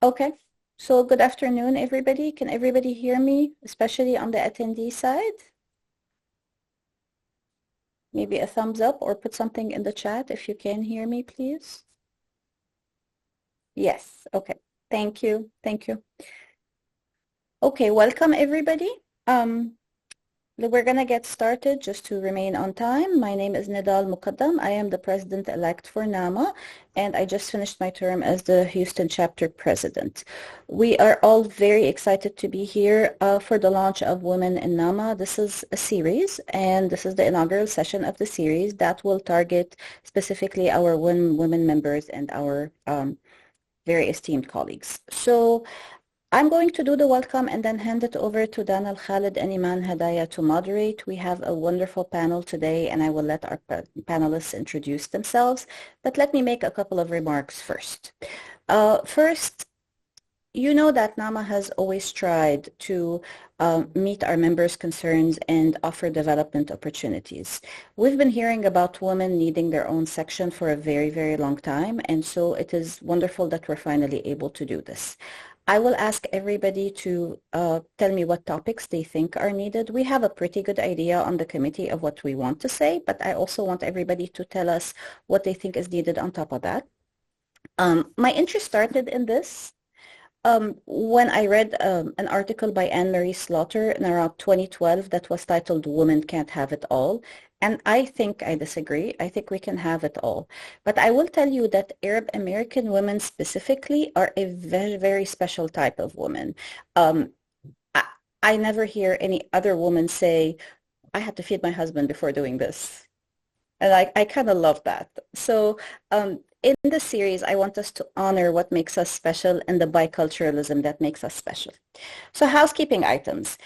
Okay, so good afternoon, everybody. Can everybody hear me, especially on the attendee side? Maybe a thumbs up or put something in the chat if you can hear me, please. Yes, okay. Thank you. Thank you. Okay, welcome everybody. We're going to get started just to remain on time. My name is Nidal Moukaddam. I am the president-elect for NAAMA, and I just finished my term as the Houston chapter president. We are all very excited to be here for the launch of Women in NAAMA. This is a series, and this is the inaugural session of the series that will target specifically our women members and our very esteemed colleagues. So I'm going to do the welcome and then hand it over to Dana Al-Khaled and Iman Hadaya to moderate. We have a wonderful panel today, and I will let our panelists introduce themselves. But let me make a couple of remarks first. First, you know that NAAMA has always tried to meet our members' concerns and offer development opportunities. We've been hearing about women needing their own section for a very, very long time, and so it is wonderful that we're finally able to do this. I will ask everybody to tell me what topics they think are needed. We have a pretty good idea on the committee of what we want to say, but I also want everybody to tell us what they think is needed on top of that. My interest started in this when I read an article by Anne-Marie Slaughter in around 2012 that was titled "Women Can't Have It All." And I think I disagree. I think we can have it all. But I will tell you that Arab American women specifically are a very, very special type of woman. I never hear any other woman say, I had to feed my husband before doing this. And I kind of love that. So in this series, I want us to honor what makes us special and the biculturalism that makes us special. So housekeeping items.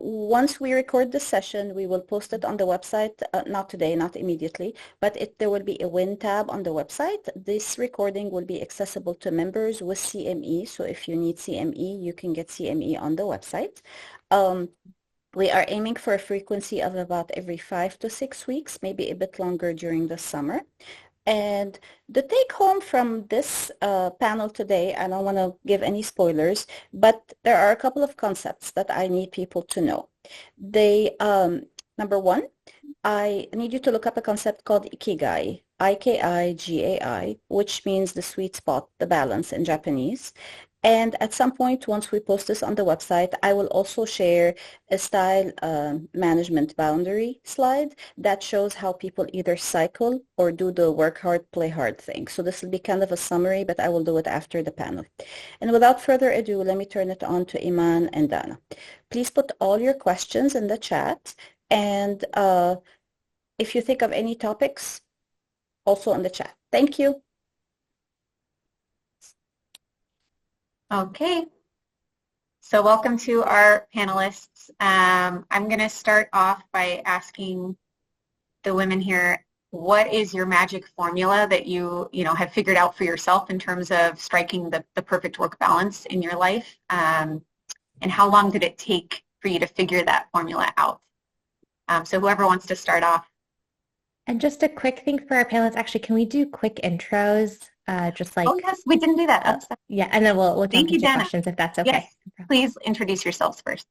Once we record this session, we will post it on the website, not today, not immediately, but there will be a Win tab on the website. This recording will be accessible to members with CME. So if you need CME, you can get CME on the website. We are aiming for a frequency of about every 5 to 6 weeks, maybe a bit longer during the summer. And the take home from this panel today, I don't want to give any spoilers, but there are a couple of concepts that I need people to know. Number one, I need you to look up a concept called Ikigai, I-K-I-G-A-I, which means the sweet spot, the balance in Japanese. And at some point, once we post this on the website, I will also share a style management boundary slide that shows how people either cycle or do the work hard, play hard thing. So this will be kind of a summary, but I will do it after the panel. And without further ado, let me turn it on to Iman and Dana. Please put all your questions in the chat. And if you think of any topics, also in the chat. Thank you. Okay, so welcome to our panelists. I'm going to start off by asking the women here, what is your magic formula that you have figured out for yourself in terms of striking the perfect work balance in your life? And how long did it take for you to figure that formula out? So whoever wants to start off. And just a quick thing for our panelists, actually, can we do quick intros? Just like, oh yes, we didn't do that. Yeah, and then we'll jump into questions if that's okay. Yes, please introduce yourselves first.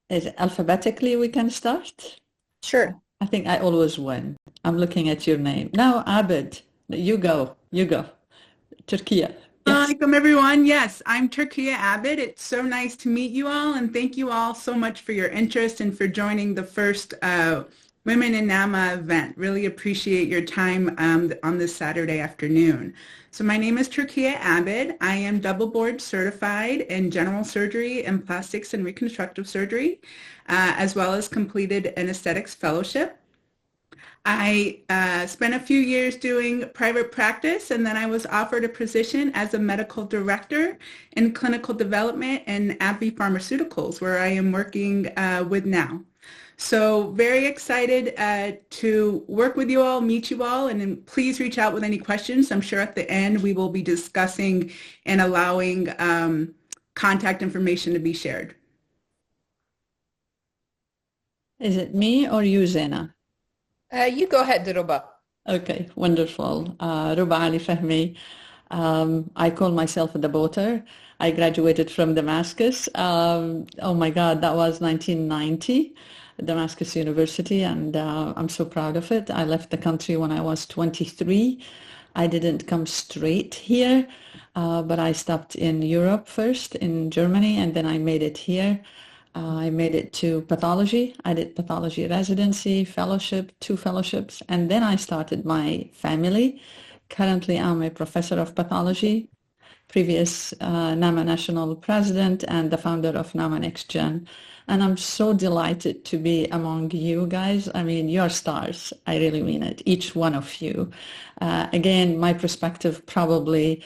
Is it alphabetically we can start? Sure. I think I always win. I'm looking at your name. Now, Abbed, you go. Turkia. Yes. Welcome everyone. Yes, I'm Turkia Abbed. It's so nice to meet you all, and thank you all so much for your interest and for joining the first Women in NAAMA event. Really appreciate your time on this Saturday afternoon. So my name is Turkia Abbed. I am double board certified in general surgery and plastics and reconstructive surgery, as well as completed an aesthetics fellowship. I spent a few years doing private practice, and then I was offered a position as a medical director in clinical development in AbbVie Pharmaceuticals, where I am working with now. So very excited to work with you all, meet you all, and then please reach out with any questions. I'm sure at the end we will be discussing and allowing contact information to be shared. Is it me or you, Zaina? You go ahead, Rouba. Okay, wonderful. Rouba Ali-Fehmi. I call myself a debater. I graduated from Damascus. Oh my God, that was 1990, Damascus University, and I'm so proud of it. I left the country when I was 23. I didn't come straight here, but I stopped in Europe first, in Germany, and then I made it here. I made it to pathology. I did pathology residency, fellowship, 2 fellowships, and then I started my family. Currently, I'm a professor of pathology, previous NAAMA national president, and the founder of NAAMA Next Gen. And I'm so delighted to be among you guys. I mean, you're stars. I really mean it, each one of you. Again, my perspective, probably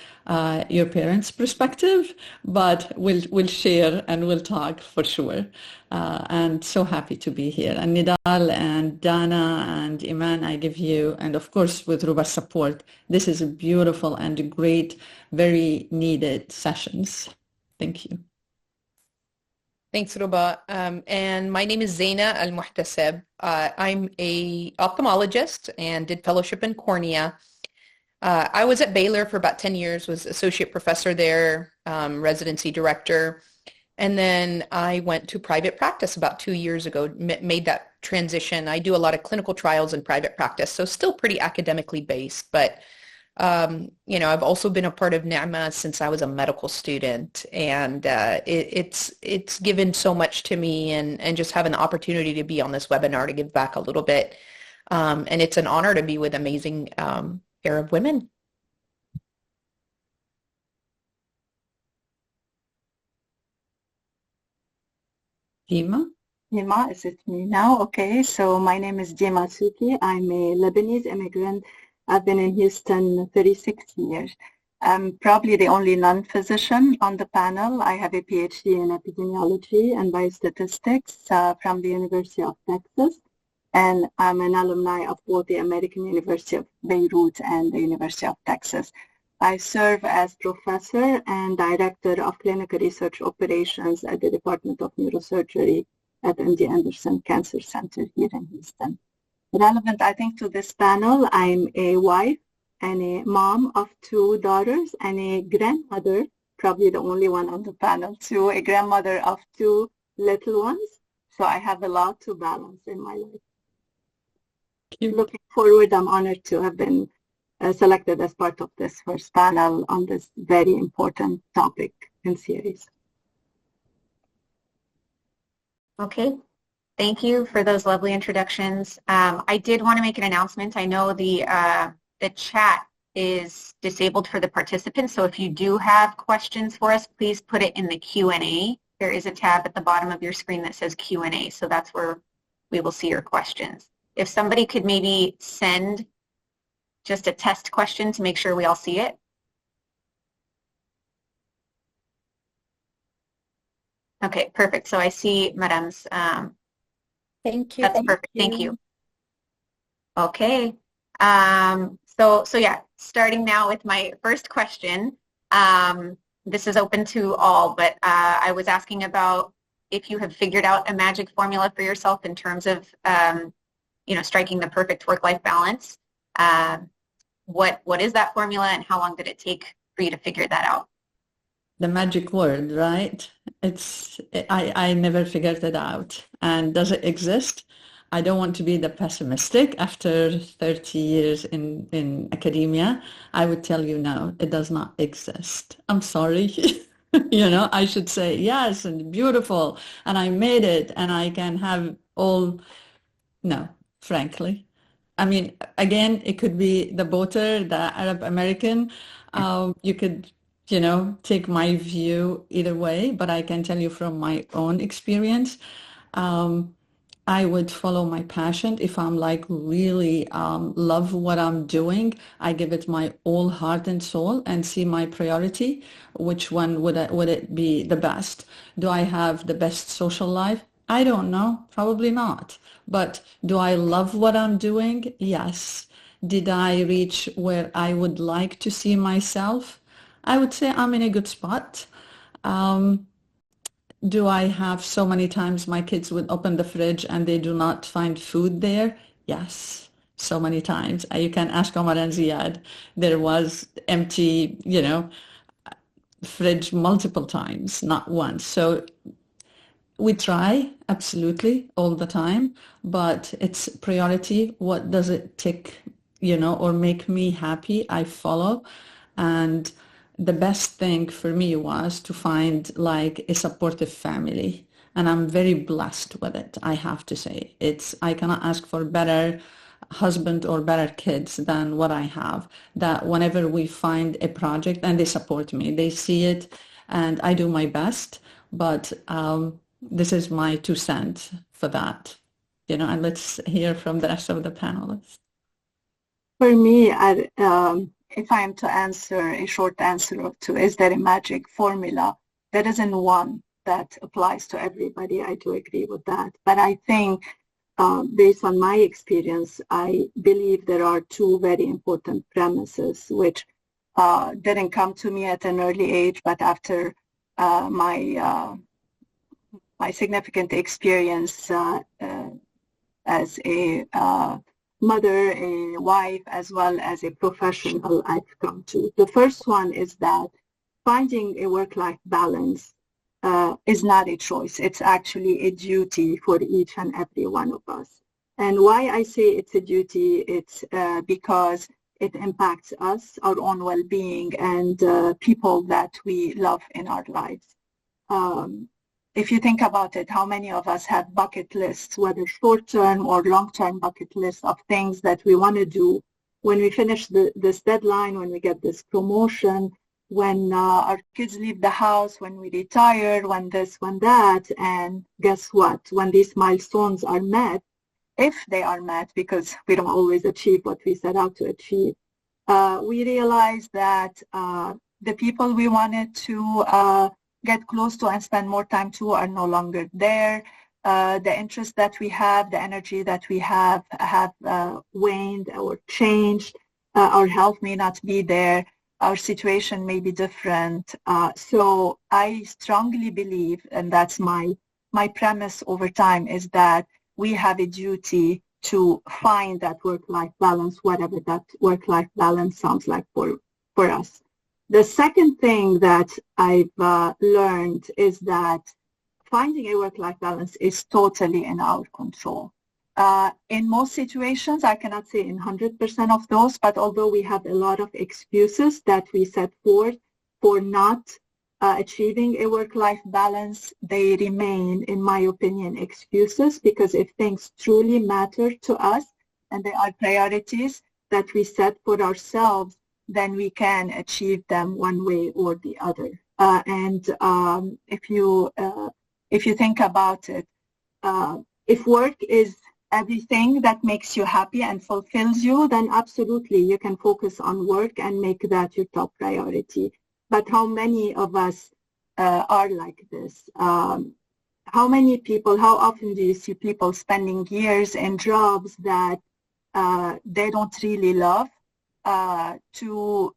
your parents' perspective, but we'll share and we'll talk for sure. And so happy to be here. And Nidal and Dana and Iman, I give you, and of course with Rouba's support, this is a beautiful and great, very needed sessions. Thank you. Thanks, Rouba. And my name is Zaina Al-Mohtaseb. I'm a ophthalmologist and did fellowship in cornea. I was at Baylor for about 10 years, was associate professor there, residency director. And then I went to private practice about 2 years ago, made that transition. I do a lot of clinical trials in private practice, so still pretty academically based, but you know, I've also been a part of NAAMA since I was a medical student, and it's given so much to me, and just having the opportunity to be on this webinar to give back a little bit. And it's an honor to be with amazing Arab women. Dima? Dima, is it me now? Okay, so my name is Dima Suki. I'm a Lebanese immigrant. I've been in Houston 36 years. I'm probably the only non-physician on the panel. I have a PhD in epidemiology and biostatistics from the University of Texas. And I'm an alumni of both the American University of Beirut and the University of Texas. I serve as professor and director of clinical research operations at the Department of Neurosurgery at MD Anderson Cancer Center here in Houston. Relevant, I think, to this panel, I'm a wife and a mom of 2 daughters and a grandmother, probably the only one on the panel too, a grandmother of 2 little ones. So I have a lot to balance in my life. Looking forward, I'm honored to have been selected as part of this first panel on this very important topic and series. Okay. Thank you for those lovely introductions. I did want to make an announcement. I know the chat is disabled for the participants, so if you do have questions for us, please put it in the Q&A. There is a tab at the bottom of your screen that says Q&A, so that's where we will see your questions. If somebody could maybe send just a test question to make sure we all see it. Okay, perfect. So I see Madam's. Thank you. That's perfect. Thank you. Okay. So yeah, starting now with my first question. This is open to all, but I was asking about if you have figured out a magic formula for yourself in terms of, you know, striking the perfect work-life balance. What is that formula, and how long did it take for you to figure that out? The magic word, right? I never figured it out. And does it exist? I don't want to be the pessimistic. After 30 years in academia, I would tell you no, it does not exist. I'm sorry. You know, I should say yes, and beautiful, and I made it, and I can have all. No, frankly. I mean, again, it could be the voter, the Arab American. You could, you know, take my view either way, but I can tell you from my own experience, I would follow my passion. If I'm like really love what I'm doing, I give it my all heart and soul and see my priority. Which one would it be the best? Do I have the best social life? I don't know, probably not. But do I love what I'm doing? Yes. Did I reach where I would like to see myself? I would say I'm in a good spot. Do I have so many times my kids would open the fridge and they do not find food there? Yes. so many times. You can ask Omar and Ziad. There was empty, fridge multiple times, not once. So we try absolutely all the time, but it's priority. What does it tick, or make me happy? I follow. And the best thing for me was to find like a supportive family. And I'm very blessed with it, I have to say. I cannot ask for better husband or better kids than what I have. That whenever we find a project, and they support me, they see it, and I do my best. But this is my 2 cents for that, and let's hear from the rest of the panelists. For me, if I am to answer a short answer to is there a magic formula, there isn't one that applies to everybody. I do agree with that. But I think based on my experience, I believe there are two very important premises which didn't come to me at an early age, but after my significant experience as a mother, a wife, as well as a professional, I've come to. The first one is that finding a work-life balance is not a choice. It's actually a duty for each and every one of us. And why I say it's a duty, it's because it impacts us, our own well-being, and people that we love in our lives. If you think about it, how many of us have bucket lists, whether short-term or long-term bucket lists of things that we want to do when we finish this deadline, when we get this promotion, when our kids leave the house, when we retire, when this, when that. And guess what? When these milestones are met, if they are met, because we don't always achieve what we set out to achieve, we realize that the people we wanted to get close to and spend more time to are no longer there. The interest that we have, the energy that we have waned or changed. Our health may not be there. Our situation may be different. So I strongly believe, and that's my premise over time, is that we have a duty to find that work-life balance, whatever that work-life balance sounds like for us. The second thing that I've learned is that finding a work-life balance is totally in our control. In most situations, I cannot say in 100% of those, but although we have a lot of excuses that we set forth for not achieving a work-life balance, they remain, in my opinion, excuses, because if things truly matter to us and they are priorities that we set for ourselves, then we can achieve them one way or the other. If you think about it, if work is everything that makes you happy and fulfills you, then absolutely you can focus on work and make that your top priority. But how many of us are like this? How many people, how often do you see people spending years in jobs that they don't really love, to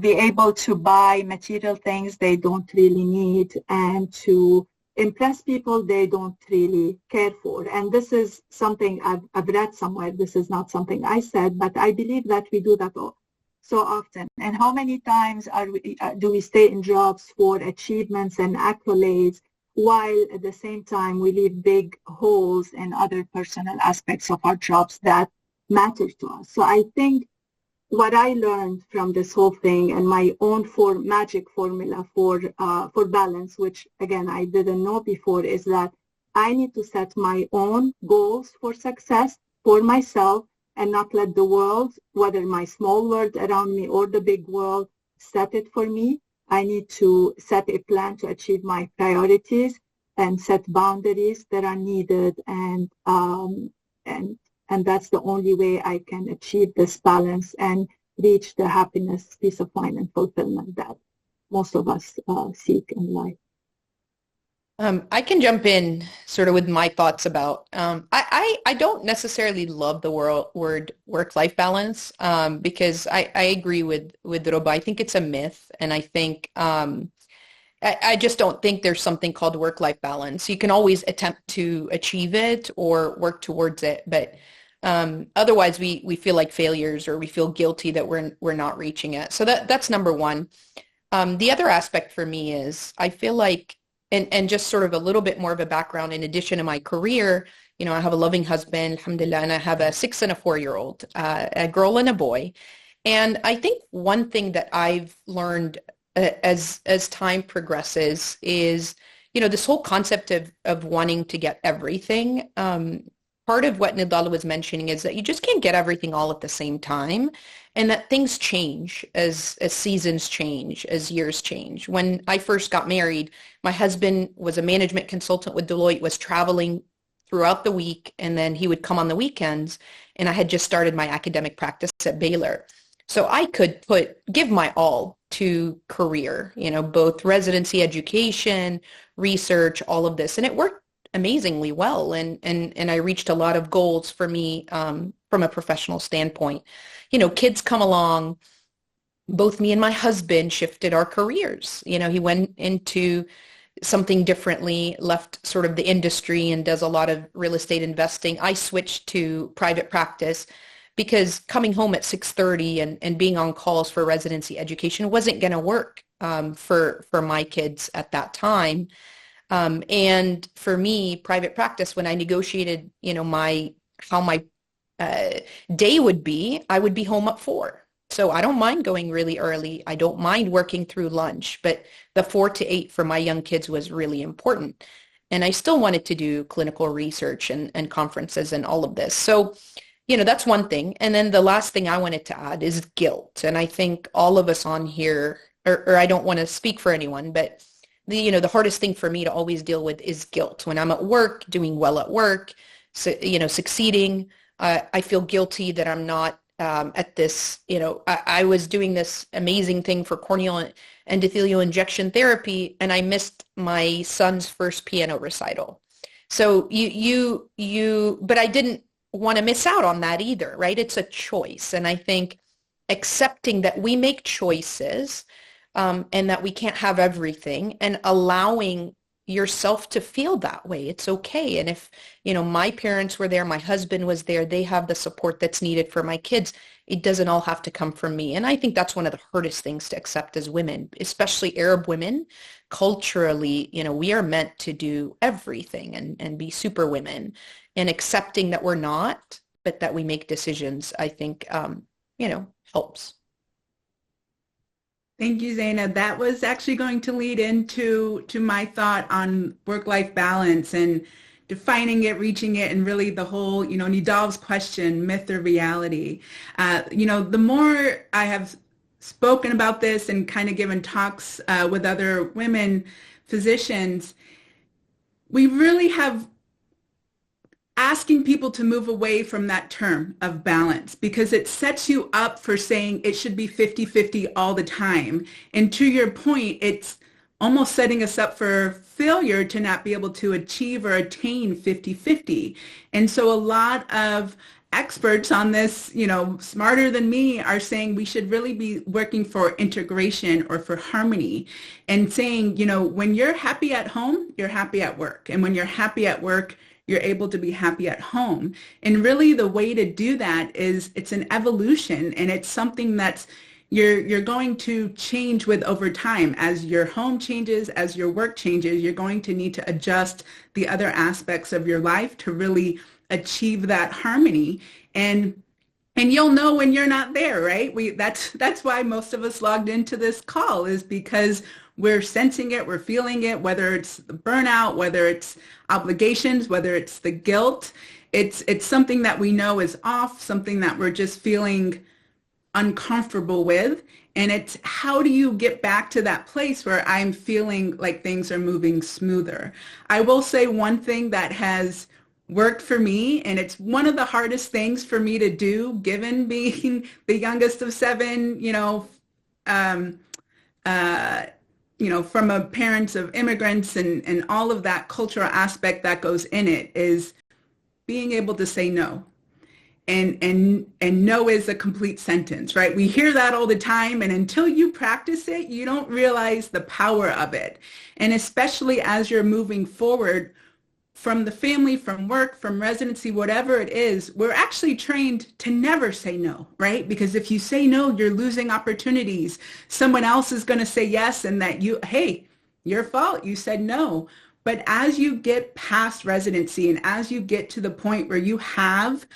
be able to buy material things they don't really need, and to impress people they don't really care for? And this is something I've read somewhere. This is not something I said, but I believe that we do that so often. And how many times do we stay in jobs for achievements and accolades, while at the same time we leave big holes in other personal aspects of our jobs that matter to us? So I think what I learned from this whole thing, and my own magic formula for balance, which again I didn't know before, is that I need to set my own goals for success for myself, and not let the world, whether my small world around me or the big world, set it for me. I need to set a plan to achieve my priorities and set boundaries that are needed, and that's the only way I can achieve this balance and reach the happiness, peace of mind, and fulfillment that most of us seek in life. I can jump in sort of with my thoughts about, I don't necessarily love the word work-life balance, because I agree with Rouba. I think it's a myth, and I think I just don't think there's something called work-life balance. You can always attempt to achieve it or work towards it, but Otherwise, we feel like failures or we feel guilty that we're not reaching it. So that's number one. The other aspect for me is I feel like, and just sort of a little bit more of a background in addition to my career, you know, I have a loving husband, alhamdulillah, and I have a 6 and a 4-year-old, a girl and a boy. And I think one thing that I've learned as time progresses is, you know, this whole concept of wanting to get everything. Part of what Nidal was mentioning is that you just can't get everything all at the same time, and that things change as seasons change, as years change. When I first got married, my husband was a management consultant with Deloitte, was traveling throughout the week, and then he would come on the weekends, and I had just started my academic practice at Baylor. So I could give my all to career, you know, both residency, education, research, all of this. And it worked amazingly well. And I reached a lot of goals for me from a professional standpoint. You know, kids come along, both me and my husband shifted our careers. You know, he went into something differently, left sort of the industry and does a lot of real estate investing. I switched to private practice because coming home at 6:30 and being on calls for residency education wasn't going to work for my kids at that time. And for me, private practice, when I negotiated, you know, how my day would be, I would be home at 4. So I don't mind going really early. I don't mind working through lunch, but the 4 to 8 for my young kids was really important. And I still wanted to do clinical research and conferences and all of this. So, you know, that's one thing. And then the last thing I wanted to add is guilt. And I think all of us on here, or I don't want to speak for anyone, but the hardest thing for me to always deal with is guilt. When I'm at work, doing well at work, so, you know, succeeding, I feel guilty that I'm not at this, you know, I was doing this amazing thing for corneal endothelial injection therapy, and I missed my son's first piano recital. So but I didn't want to miss out on that either, right? It's a choice. And I think accepting that we make choices and that we can't have everything, and allowing yourself to feel that way. It's okay. And if, you know, my parents were there, my husband was there, they have the support that's needed for my kids. It doesn't all have to come from me. And I think that's one of the hardest things to accept as women, especially Arab women. Culturally, you know, we are meant to do everything and be super women, and accepting that we're not, but that we make decisions, I think, you know, helps. Thank you, Zaina. That was actually going to lead into my thought on work-life balance and defining it, reaching it, and really the whole, you know, Nidal's question, myth or reality. You know, the more I have spoken about this and kind of given talks with other women physicians, we really have asking people to move away from that term of balance, because it sets you up for saying it should be 50-50 all the time. And to your point, it's almost setting us up for failure to not be able to achieve or attain 50-50. And so a lot of experts on this, you know, smarter than me, are saying we should really be working for integration or for harmony, and saying, you know, when you're happy at home, you're happy at work. And when you're happy at work, you're able to be happy at home. And really the way to do that is it's an evolution, and it's something that's you're going to change with over time. As your home changes, as your work changes, you're going to need to adjust the other aspects of your life to really achieve that harmony. And you'll know when you're not there, right? That's why most of us logged into this call, is because we're sensing it, we're feeling it, whether it's the burnout, whether it's obligations, whether it's the guilt. It's something that we know is off, something that we're just feeling uncomfortable with. And it's, how do you get back to that place where I'm feeling like things are moving smoother? I will say one thing that has worked for me, and it's one of the hardest things for me to do, given being the youngest of 7, from a parents of immigrants and all of that cultural aspect that goes in it, is being able to say no. And no is a complete sentence, right? We hear that all the time, and until you practice it, you don't realize the power of it. And especially as you're moving forward from the family, from work, from residency, whatever it is, we're actually trained to never say no, right? Because if you say no, you're losing opportunities. Someone else is going to say yes, and that hey, your fault, you said no. But as you get past residency and as you get to the point where you have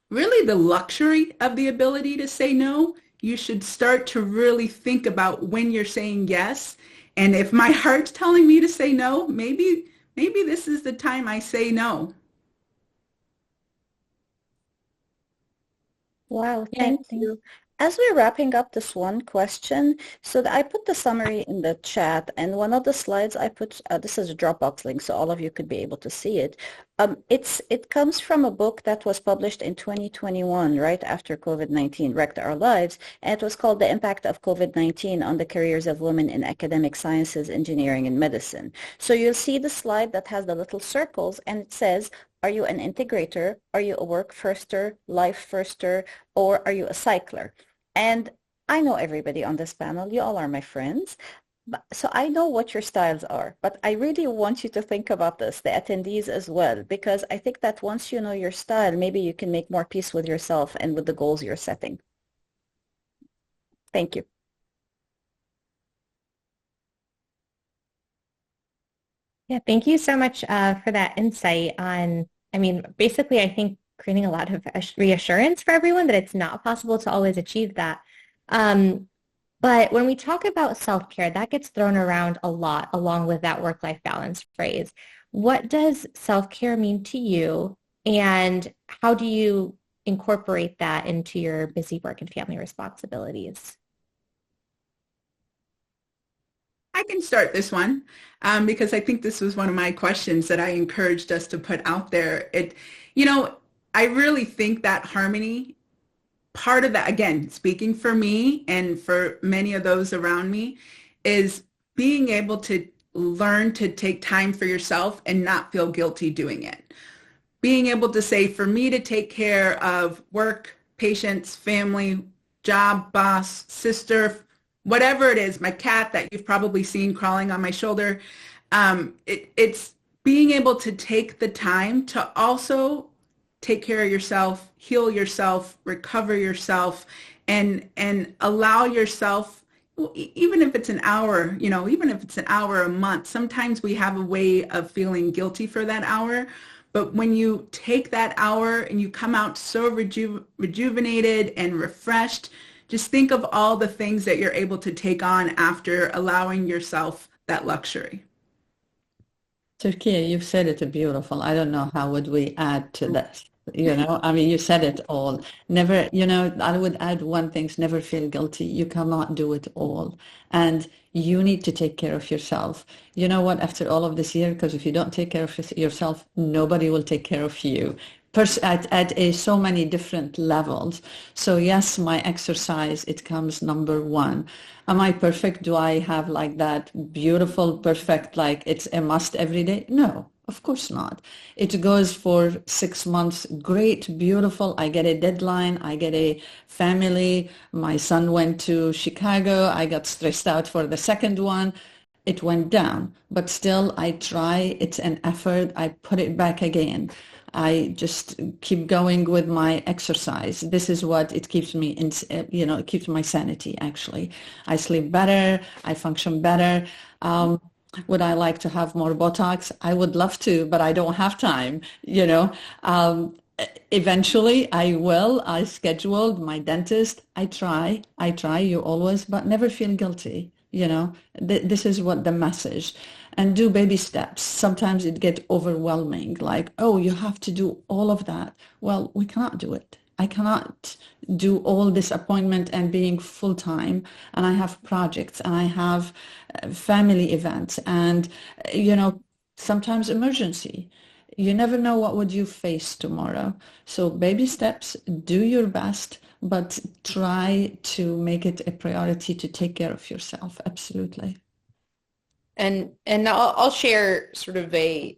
really the luxury of the ability to say no, you should start to really think about when you're saying yes. And if my heart's telling me to say no, maybe this is the time I say no. Wow, thank you. As we're wrapping up this one question, so I put the summary in the chat, and one of the slides I put, this is a Dropbox link, so all of you could be able to see it. It comes from a book that was published in 2021, right after COVID-19 wrecked our lives, and it was called The Impact of COVID-19 on the Careers of Women in Academic Sciences, Engineering, and Medicine. So you'll see the slide that has the little circles, and it says, are you an integrator? Are you a work firster, life firster, or are you a cycler? And I know everybody on this panel. You all are my friends. So I know what your styles are, but I really want you to think about this, the attendees as well, because I think that once you know your style, maybe you can make more peace with yourself and with the goals you're setting. Thank you. Yeah, thank you so much for that insight on, I mean, basically, I think creating a lot of reassurance for everyone that it's not possible to always achieve that. But when we talk about self-care, that gets thrown around a lot along with that work-life balance phrase. What does self-care mean to you, and how do you incorporate that into your busy work and family responsibilities? I can start this one because I think this was one of my questions that I encouraged us to put out there. I really think that harmony, part of that, again, speaking for me and for many of those around me, is being able to learn to take time for yourself and not feel guilty doing it. Being able to say, for me to take care of work, patients, family, job, boss, sister, whatever it is, my cat that you've probably seen crawling on my shoulder, it's being able to take the time to also take care of yourself, heal yourself, recover yourself, and allow yourself, even if it's an hour, even if it's an hour a month, sometimes we have a way of feeling guilty for that hour. But when you take that hour and you come out so rejuvenated and refreshed, just think of all the things that you're able to take on after allowing yourself that luxury. Turkia, you've said it beautiful. I don't know how would we add to this. I mean, you said it all. Never, I would add one thing, never feel guilty. You cannot do it all. And you need to take care of yourself. You know what, after all of this year, because if you don't take care of yourself, nobody will take care of you. At so many different levels. So yes, my exercise, it comes number one. Am I perfect? Do I have like that beautiful, perfect, like it's a must every day? No, of course not. It goes for 6 months. Great, beautiful. I get a deadline. I get a family. My son went to Chicago. I got stressed out for the second one. It went down, but still I try. It's an effort. I put it back again. I just keep going with my exercise. This is what it keeps me in, it keeps my sanity, actually. I sleep better. I function better. Would I like to have more Botox? I would love to, but I don't have time, Eventually I will. I scheduled my dentist. I try, you always, but never feel guilty. This is what the message. And do baby steps. Sometimes it gets overwhelming, like, oh, you have to do all of that. Well, we cannot do it. I cannot do all this appointment and being full-time, and I have projects, and I have family events, and, sometimes emergency. You never know what would you face tomorrow. So baby steps, do your best, but try to make it a priority to take care of yourself. Absolutely. And I'll share sort of a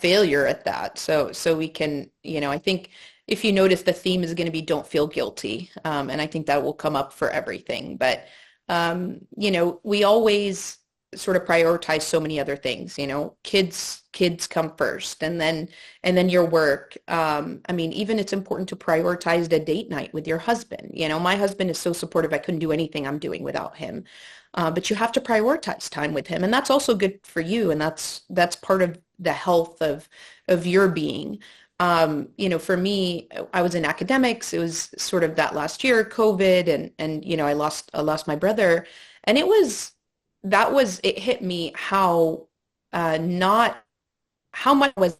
failure at that. So we can, I think if you notice, the theme is going to be don't feel guilty. And I think that will come up for everything. But, we always sort of prioritize so many other things, you know, kids come first, and then your work. I mean, even it's important to prioritize the date night with your husband. You know, my husband is so supportive. I couldn't do anything I'm doing without him. But you have to prioritize time with him, and that's also good for you, and that's part of the health of your being. You know, for me, I was in academics. It was sort of that last year, COVID, and you know, I lost my brother, and it hit me how not how much was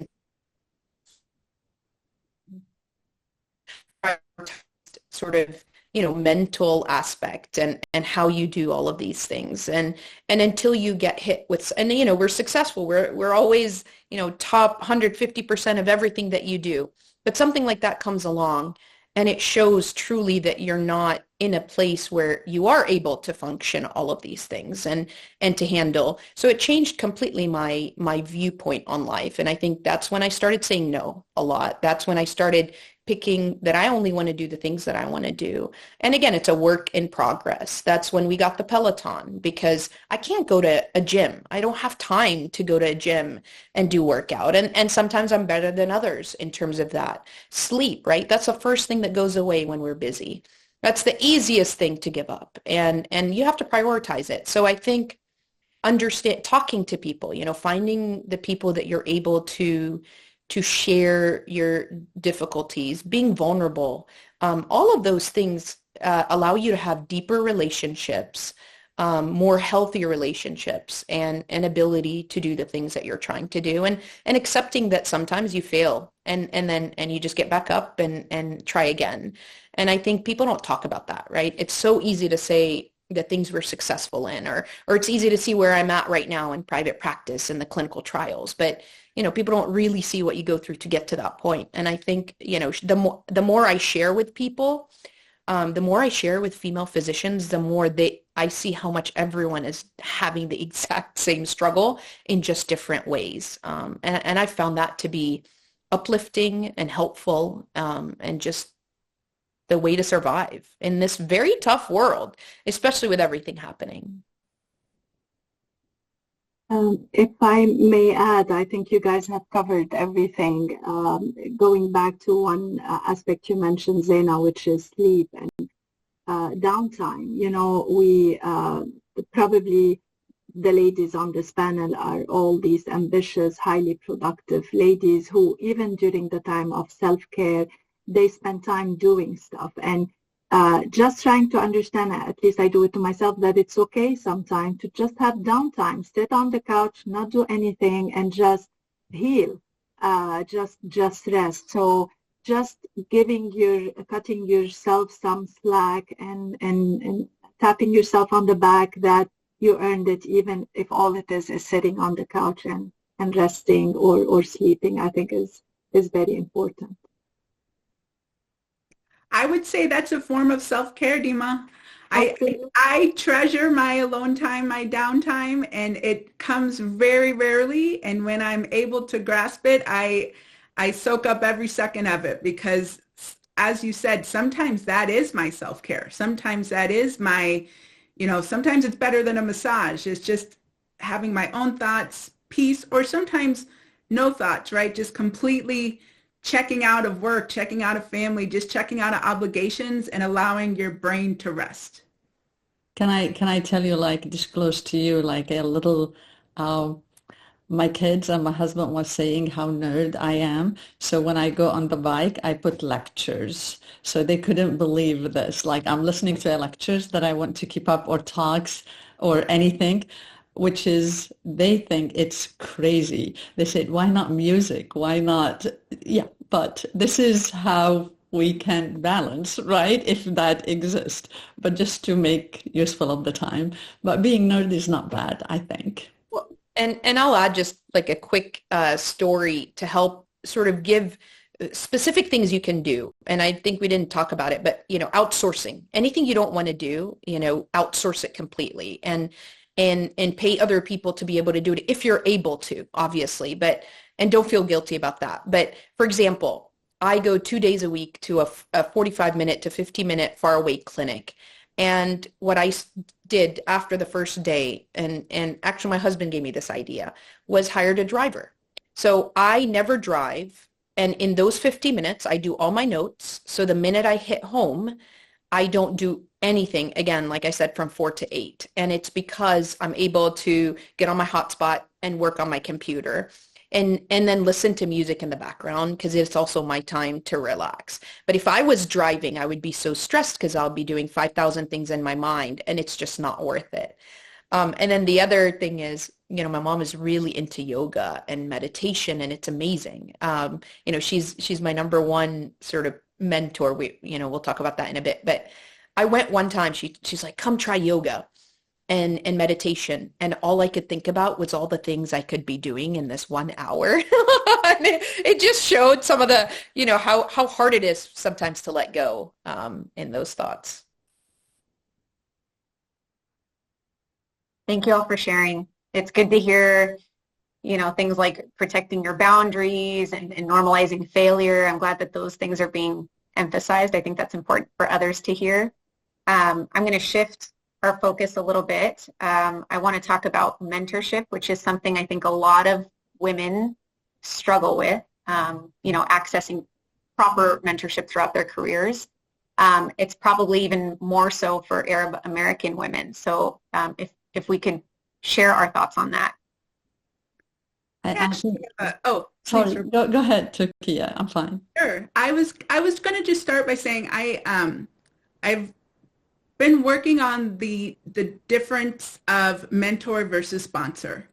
sort of, you know, mental aspect and how you do all of these things, and until you get hit with, and you know, we're successful, we're always, you know, top 150% of everything that you do, but something like that comes along and it shows truly that you're not in a place where you are able to function all of these things and to handle. So it changed completely my viewpoint on life, and I think that's when I started saying no a lot. That's when I started picking that I only want to do the things that I want to do. And again, it's a work in progress. That's when we got the Peloton, because I can't go to a gym. I don't have time to go to a gym and do workout. And sometimes I'm better than others in terms of that. Sleep, right? That's the first thing that goes away when we're busy. That's the easiest thing to give up. And you have to prioritize it. So I think talking to people, you know, finding the people that you're able to share your difficulties, being vulnerable, all of those things allow you to have deeper relationships, more healthier relationships, and an ability to do the things that you're trying to do, and accepting that sometimes you fail and you just get back up and try again. And I think people don't talk about that, right? It's so easy to say the things we're successful in, or it's easy to see where I'm at right now in private practice in the clinical trials, but you know, people don't really see what you go through to get to that point. And I think, you know, the more I share with people, the more I share with female physicians, the more I see how much everyone is having the exact same struggle in just different ways. And I found that to be uplifting and helpful, and just the way to survive in this very tough world, especially with everything happening. If I may add, I think you guys have covered everything. Going back to one aspect you mentioned, Zaina, which is sleep and downtime. You know, we probably, the ladies on this panel are all these ambitious, highly productive ladies who, even during the time of self-care, they spend time doing stuff. And just trying to understand, at least I do it to myself, that it's okay sometimes to just have downtime, sit on the couch, not do anything, and just heal, just rest. So just cutting yourself some slack and tapping yourself on the back that you earned it, even if all it is sitting on the couch and resting or sleeping, I think is very important. I would say that's a form of self-care, Dima. I treasure my alone time, my downtime, and it comes very rarely. And when I'm able to grasp it, I soak up every second of it, because, as you said, sometimes that is my self-care. Sometimes that is my, you know, sometimes it's better than a massage. It's just having my own thoughts, peace, or sometimes no thoughts, right? Just completely checking out of work, checking out of family, just checking out of obligations and allowing your brain to rest. Can I tell you, like, disclose to you, like, a little, my kids and my husband was saying how nerd I am. So when I go on the bike, I put lectures. So they couldn't believe this. Like, I'm listening to lectures that I want to keep up, or talks or anything, which is, they think it's crazy. They said, why not music? Why not? Yeah, but this is how we can balance, right? If that exists, but just to make useful of the time. But being nerd is not bad, I think. Well, and I'll add just like a quick story to help sort of give specific things you can do. And I think we didn't talk about it, but, you know, outsourcing. Anything you don't want to do, you know, outsource it completely. And pay other people to be able to do it if you're able to, obviously, and don't feel guilty about that. But for example, I go 2 days a week to a 45-minute to 50-minute far away clinic. And what I did after the first day, and actually my husband gave me this idea, was hired a driver. So I never drive. And in those 50 minutes, I do all my notes. So the minute I hit home, I don't do anything, again, like I said, from 4 to 8. And it's because I'm able to get on my hotspot and work on my computer and then listen to music in the background because it's also my time to relax. But if I was driving, I would be so stressed because I'll be doing 5,000 things in my mind, and it's just not worth it. And then the other thing is, my mom is really into yoga and meditation, and it's amazing. She's my number one sort of mentor. We'll talk about that in a bit. But I went one time, she's like, come try yoga and meditation. And all I could think about was all the things I could be doing in this 1 hour. And it just showed some of the, how hard it is sometimes to let go in those thoughts. Thank you all for sharing. It's good to hear, things like protecting your boundaries and normalizing failure. I'm glad that those things are being emphasized. I think that's important for others to hear. I'm going to shift our focus a little bit. I want to talk about mentorship, which is something I think a lot of women struggle with, accessing proper mentorship throughout their careers. It's probably even more so for Arab American women. So if we could share our thoughts on that. Actually, sorry, go ahead, Turkia. I'm fine. Sure. I was going to just start by saying I've been working on the difference of mentor versus sponsor.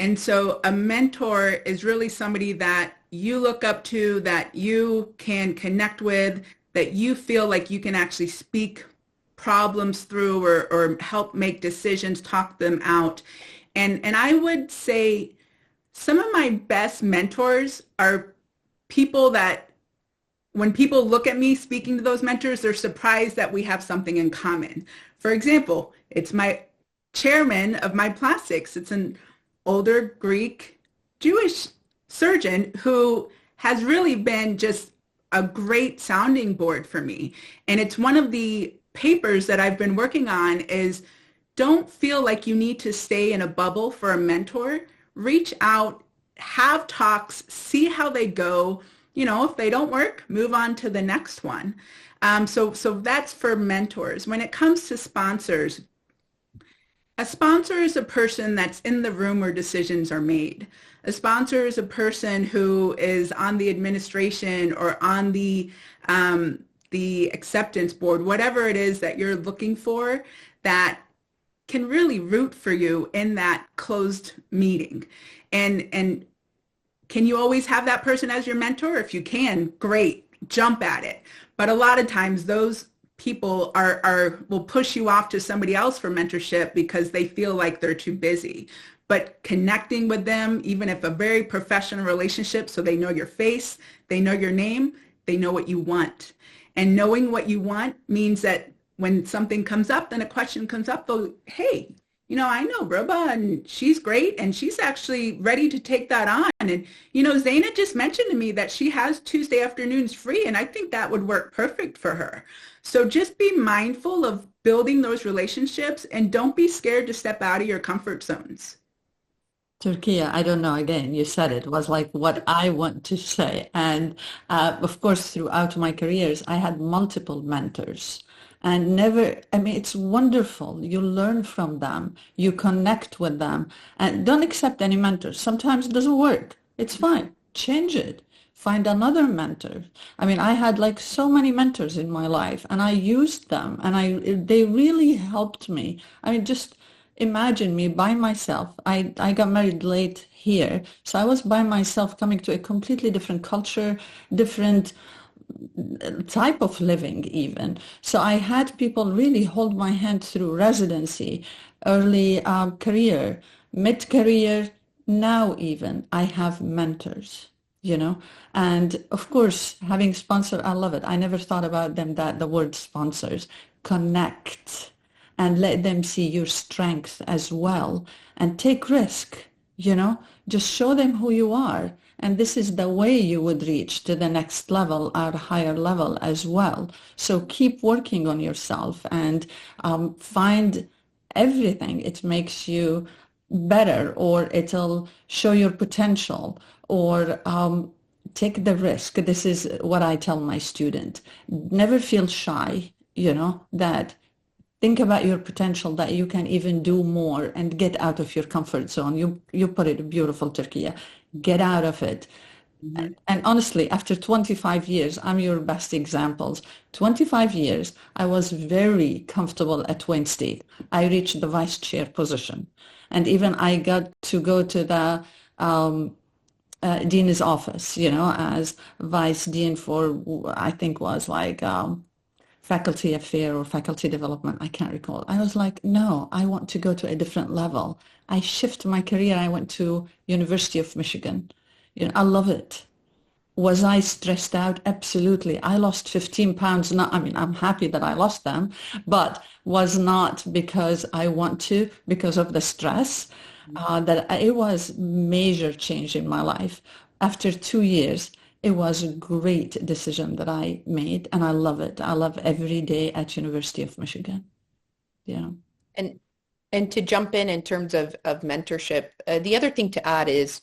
And so a mentor is really somebody that you look up to, that you can connect with, that you feel like you can actually speak problems through or help make decisions, talk them out. And I would say some of my best mentors are people that when people look at me speaking to those mentors, they're surprised that we have something in common. For example, it's my chairman of my plastics. It's an older Greek Jewish surgeon who has really been just a great sounding board for me. And it's one of the papers that I've been working on is don't feel like you need to stay in a bubble for a mentor. Reach out, have talks, see how they go. If they don't work, move on to the next one. So that's for mentors. When it comes to sponsors, a sponsor is a person that's in the room where decisions are made. A sponsor is a person who is on the administration or on the acceptance board, whatever it is that you're looking for, that can really root for you in that closed meeting. And can you always have that person as your mentor? If you can, great, jump at it. But a lot of times those people will push you off to somebody else for mentorship because they feel like they're too busy. But connecting with them, even if a very professional relationship, so they know your face, they know your name, they know what you want. And knowing what you want means that when something comes up, then a question comes up, they'll, hey, I know Rouba and she's great and she's actually ready to take that on. And, Zaina just mentioned to me that she has Tuesday afternoons free and I think that would work perfect for her. So just be mindful of building those relationships and don't be scared to step out of your comfort zones. Turkia, I don't know, again, you said it was like what I want to say. And of course, throughout my careers, I had multiple mentors. And it's wonderful. You learn from them. You connect with them. And don't accept any mentor. Sometimes it doesn't work. It's fine. Change it. Find another mentor. I had like so many mentors in my life and I used them and they really helped me. Just imagine me by myself. I got married late here. So I was by myself coming to a completely different culture, different type of living even. So I had people really hold my hand through residency, early career, mid-career, now even I have mentors, and of course having sponsor, I love it. I never thought about them that the word sponsors. Connect and let them see your strength as well and take risk, just show them who you are. And this is the way you would reach to the next level or higher level as well. So keep working on yourself and find everything. It makes you better, or it'll show your potential, or take the risk. This is what I tell my student. Never feel shy, that think about your potential, that you can even do more and get out of your comfort zone. You put it beautiful, Turkia. Get out of it. Mm-hmm. And honestly, after 25 years, I'm your best examples. 25 years, I was very comfortable at Wayne State. I reached the vice chair position. And even I got to go to the dean's office, as vice dean for, I think was like faculty affair or faculty development. I can't recall. I was like, no, I want to go to a different level. I shift my career. I went to University of Michigan. I love it. Was I stressed out? Absolutely. I lost 15 pounds. I'm happy that I lost them, but was not because I want to, because of the stress. That it was major change in my life. After 2 years, it was a great decision that I made, and I love it. I love every day at University of Michigan. Yeah. And to jump in terms of mentorship, the other thing to add is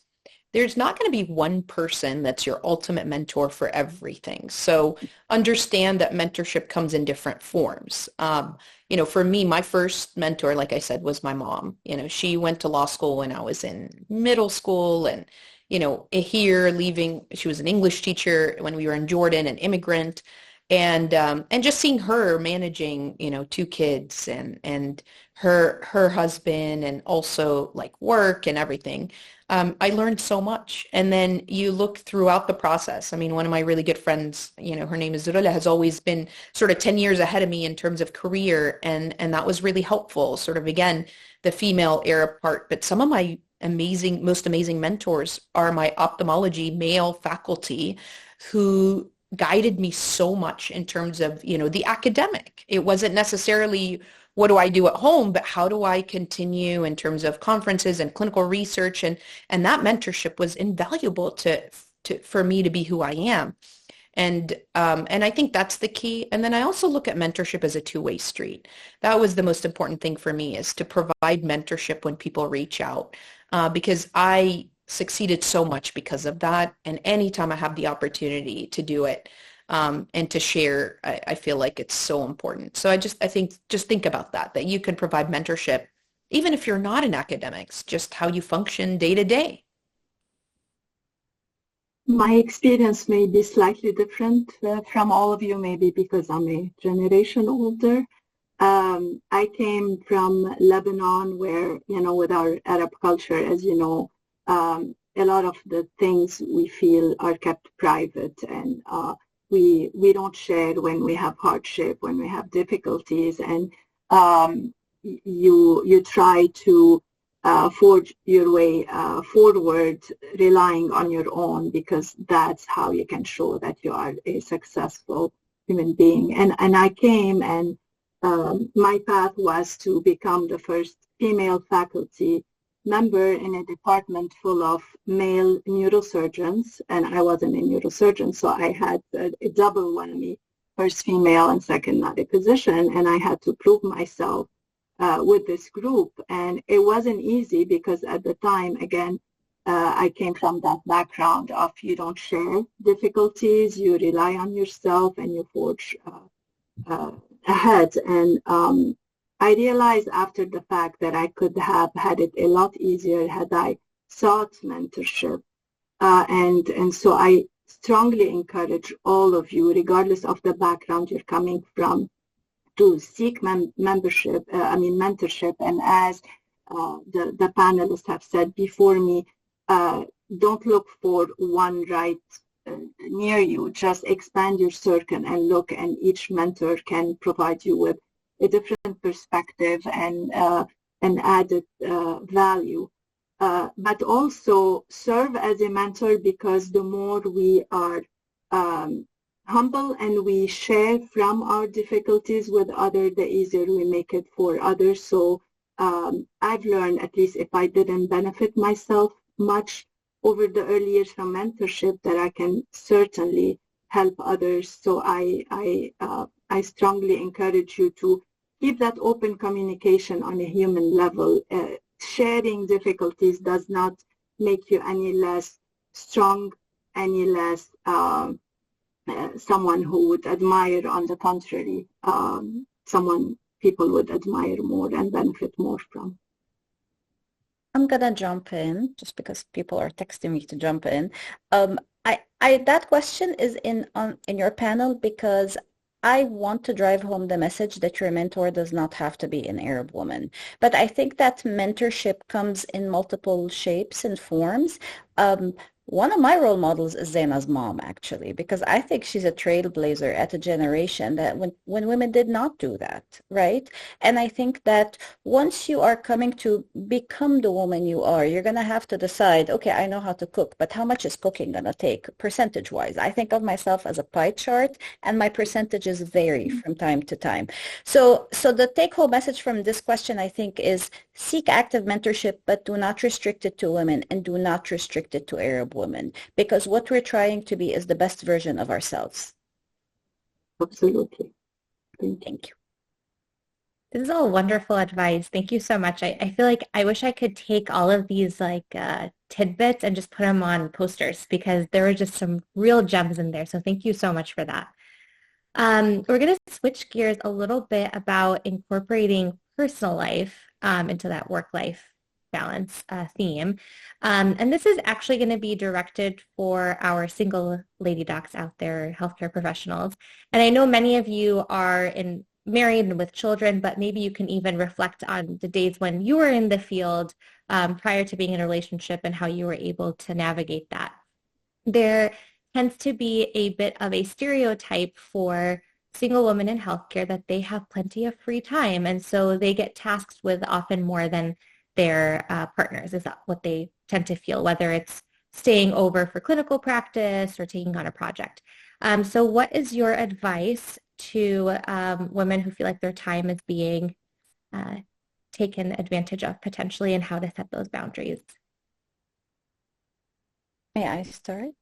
there's not going to be one person that's your ultimate mentor for everything. So understand that mentorship comes in different forms. For me, my first mentor, like I said, was my mom. She went to law school when I was in middle school, and, here leaving, she was an English teacher when we were in Jordan, an immigrant, and just seeing her managing, 2 kids and her husband, and also like work and everything. I learned so much. And then you look throughout the process. One of my really good friends, her name is Zurula, has always been sort of 10 years ahead of me in terms of career. And that was really helpful, sort of, again, the female era part. But some of my most amazing mentors are my ophthalmology male faculty who guided me so much in terms of, the academic. It wasn't necessarily what do I do at home, but how do I continue in terms of conferences and clinical research? And that mentorship was invaluable for me to be who I am. And I think that's the key. And then I also look at mentorship as a two-way street. That was the most important thing for me, is to provide mentorship when people reach out, because I succeeded so much because of that. And anytime I have the opportunity to do it, and to share, I feel like it's so important. So I think think about that you could provide mentorship, even if you're not in academics, just how you function day to day. My experience may be slightly different from all of you, maybe because I'm a generation older. I came from Lebanon, where, with our Arab culture, as you know, a lot of the things we feel are kept private, and we don't share when we have hardship, when we have difficulties, and you try to forge your way forward, relying on your own, because that's how you can show that you are a successful human being. And I came, and my path was to become the first female faculty member in a department full of male neurosurgeons, and I wasn't a neurosurgeon, so I had a double whammy, first female and second not a physician, and I had to prove myself with this group. And it wasn't easy, because at the time, again, I came from that background of you don't share difficulties, you rely on yourself, and you forge ahead. And I realized after the fact that I could have had it a lot easier had I sought mentorship. And so I strongly encourage all of you, regardless of the background you're coming from, to seek mentorship. And as the panelists have said before me, don't look for one right near you. Just expand your circle and look, and each mentor can provide you with a different perspective and added value. But also serve as a mentor, because the more we are humble and we share from our difficulties with others, the easier we make it for others. So I've learned, at least if I didn't benefit myself much over the early years from mentorship, that I can certainly help others. So I strongly encourage you to keep that open communication on a human level. Sharing difficulties does not make you any less strong, any less someone who would admire. On the contrary, someone people would admire more and benefit more from. I'm gonna jump in just because people are texting me to jump in. That question is in your panel because I want to drive home the message that your mentor does not have to be an Arab woman. But I think that mentorship comes in multiple shapes and forms. One of my role models is Zaina's mom, actually, because I think she's a trailblazer at a generation that when women did not do that, right? And I think that once you are coming to become the woman you are, you're going to have to decide, okay, I know how to cook, but how much is cooking going to take percentage-wise? I think of myself as a pie chart, and my percentages vary from time to time. So the take-home message from this question, I think, is seek active mentorship, but do not restrict it to women and do not restrict it to Arab women, because what we're trying to be is the best version of ourselves. Absolutely. Thank you. This is all wonderful advice. Thank you so much. I feel like I wish I could take all of these tidbits and just put them on posters because there were just some real gems in there. So thank you so much for that. We're going to switch gears a little bit about incorporating personal life into that work-life balance theme. And this is actually going to be directed for our single lady docs out there, healthcare professionals. And I know many of you are married and with children, but maybe you can even reflect on the days when you were in the field prior to being in a relationship and how you were able to navigate that. There tends to be a bit of a stereotype for single women in healthcare that they have plenty of free time. And so they get tasked with often more than their partners, is that what they tend to feel, whether it's staying over for clinical practice or taking on a project. So what is your advice to women who feel like their time is being taken advantage of potentially, and how to set those boundaries? May I start?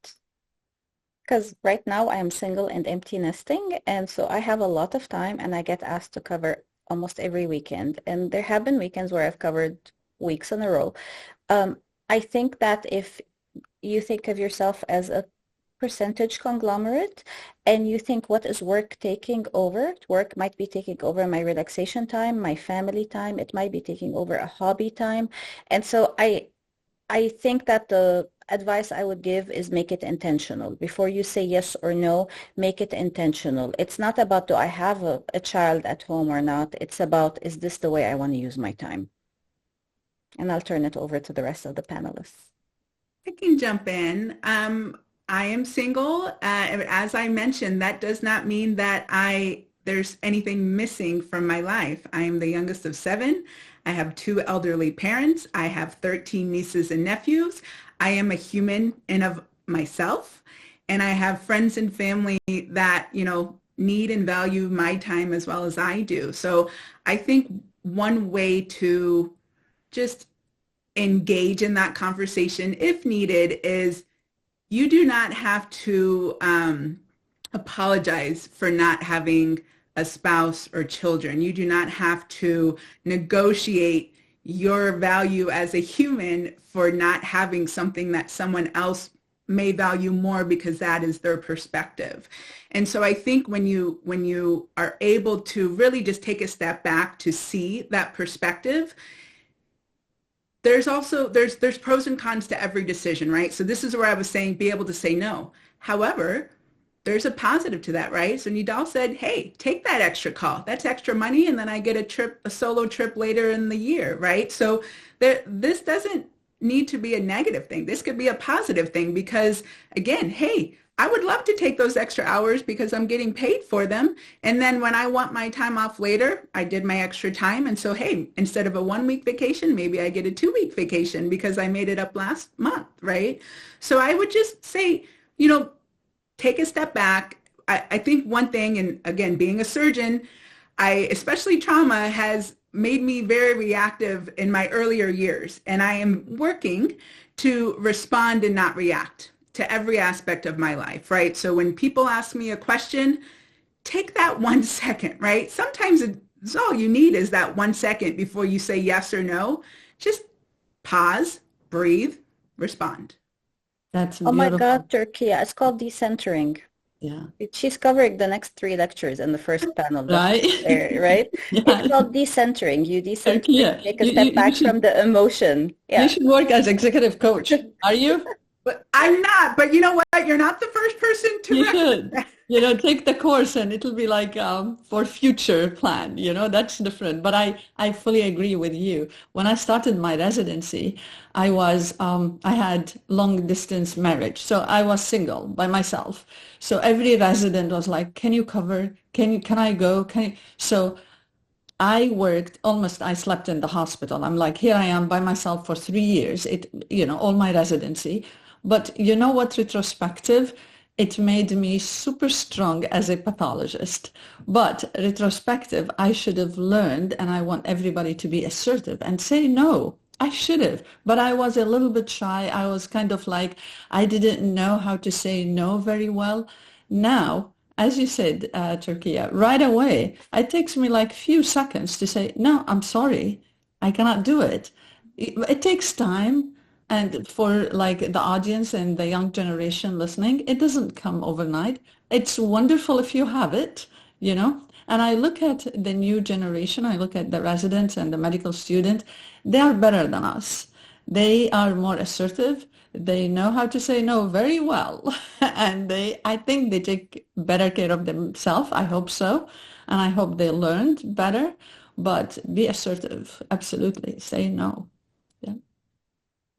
Because right now I am single and empty nesting, and so I have a lot of time and I get asked to cover almost every weekend. And there have been weekends where I've covered weeks in a row. I think that if you think of yourself as a percentage conglomerate and you think what is work taking over, work might be taking over my relaxation time, my family time, it might be taking over a hobby time. And so I think that the advice I would give is make it intentional. Before you say yes or no, make it intentional. It's not about do I have a child at home or not. It's about, is this the way I want to use my time? And I'll turn it over to the rest of the panelists. I can jump in. I am single. As I mentioned, that does not mean that there's anything missing from my life. I am the youngest of 7. I have 2 elderly parents. I have 13 nieces and nephews. I am a human in of myself, and I have friends and family that, need and value my time as well as I do. So I think one way to just engage in that conversation if needed is you do not have to apologize for not having a spouse or children. You do not have to negotiate your value as a human for not having something that someone else may value more because that is their perspective. And so I think when you are able to really just take a step back to see that perspective, there's pros and cons to every decision, right? So this is where I was saying be able to say no. However, there's a positive to that, right? So Nidal said, hey, take that extra call. That's extra money, and then I get a solo trip later in the year, right? So this doesn't need to be a negative thing. This could be a positive thing because, again, hey, I would love to take those extra hours because I'm getting paid for them. And then when I want my time off later, I did my extra time. And so, hey, instead of a 1-week vacation, maybe I get a 2-week vacation because I made it up last month, right? So I would just say, take a step back. I think one thing, and again, being a surgeon, especially trauma has made me very reactive in my earlier years. And I am working to respond and not react to every aspect of my life, right? So when people ask me a question, take that 1 second, right? Sometimes So all you need is that 1 second before you say yes or no. Just pause, breathe, respond. That's Oh my beautiful. God, Turkia, it's called decentering. Yeah. She's covering the next 3 lectures in the first panel, Right? right? Yeah. It's called decentering. You decenter, Turkia, take a step back from the emotion. you should work as executive coach. Are you? But I'm not, but you know what? You're not the first person to You recommend should. that. Take the course and it'll be like for future plan, that's different. But I fully agree with you. When I started my residency, I had long distance marriage. So I was single by myself. So every resident was like, can you cover? Can I go? So I worked I slept in the hospital. I'm like, here I am by myself for 3 years, all my residency. But you know what, retrospective, it made me super strong as a pathologist. But retrospective, I should have learned, and I want everybody to be assertive and say no. I should have, but I was a little bit shy. I was kind of like, I didn't know how to say no very well. Now, as you said, Turkia, right away, it takes me like few seconds to say, no, I'm sorry, I cannot do it. It takes time. And for like the audience and the young generation listening, it doesn't come overnight. It's wonderful if you have it, And I look at the new generation, I look at the residents and the medical student, they are better than us. They are more assertive. They know how to say no very well. And I think they take better care of themselves. I hope so. And I hope they learned better. But be assertive. Absolutely. Say no. Yeah.